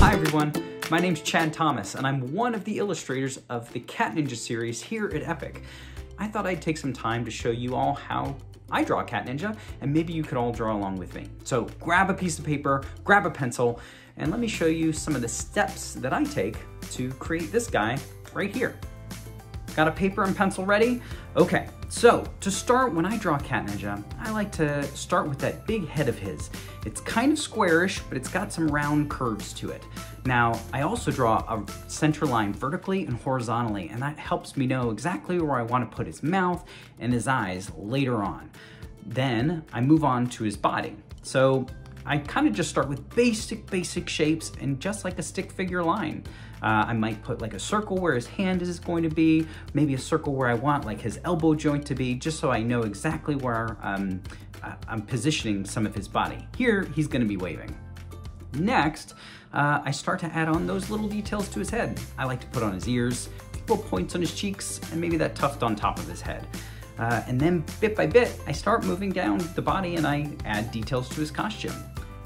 Hi everyone, my name's Chad Thomas and I'm one of the illustrators of the Cat Ninja series here at Epic. I thought I'd take some time to show you all how I draw Cat Ninja and maybe you could all draw along with me. So grab a piece of paper, grab a pencil, and let me show you some of the steps that I take to create this guy right here. Got a paper and pencil ready? Okay, so to start, when I draw Cat Ninja, I like to start with that big head of his. It's kind of squarish, but it's got some round curves to it. Now, I also draw a center line vertically and horizontally, and that helps me know exactly where I want to put his mouth and his eyes later on. Then I move on to his body. So I kind of just start with basic shapes and just like a stick figure line. I might put like a circle where his hand is going to be, maybe a circle where I want like his elbow joint to be, just so I know exactly where I'm positioning some of his body. Here, he's gonna be waving. Next, I start to add on those little details to his head. I like to put on his ears, little points on his cheeks, and maybe that tuft on top of his head. And then bit by bit, I start moving down the body and I add details to his costume.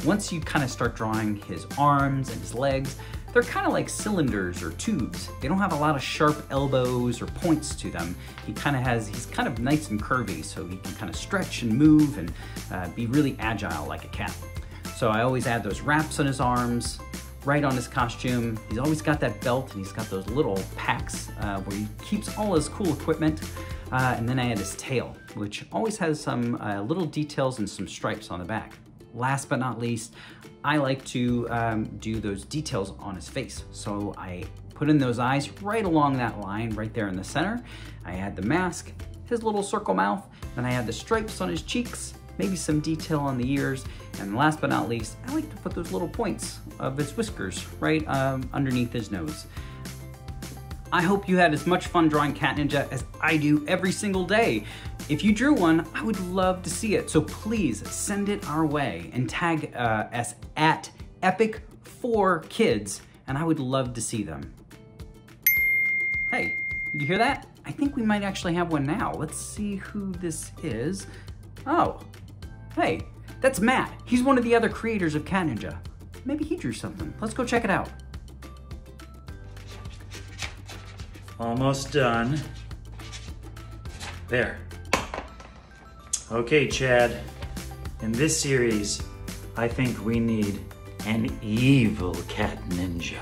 Once you kind of start drawing his arms and his legs, they're kind of like cylinders or tubes. They don't have a lot of sharp elbows or points to them. He's kind of nice and curvy, so he can kind of stretch and move and be really agile like a cat. So I always add those wraps on his arms, right on his costume. He's always got that belt and he's got those little packs where he keeps all his cool equipment. And then I add his tail, which always has some little details and some stripes on the back. Last but not least, I like to do those details on his face. So I put in those eyes right along that line right there in the center. I add the mask, his little circle mouth, then I add the stripes on his cheeks, maybe some detail on the ears, and last but not least, I like to put those little points of his whiskers right underneath his nose. I hope you had as much fun drawing Cat Ninja as I do every single day. If you drew one, I would love to see it. So please send it our way and tag us at Epic4Kids, and I would love to see them. Hey, did you hear that? I think we might actually have one now. Let's see who this is. Oh, hey, that's Matt. He's one of the other creators of Cat Ninja. Maybe he drew something. Let's go check it out. Almost done. There. Okay, Chad. In this series, I think we need an evil cat ninja.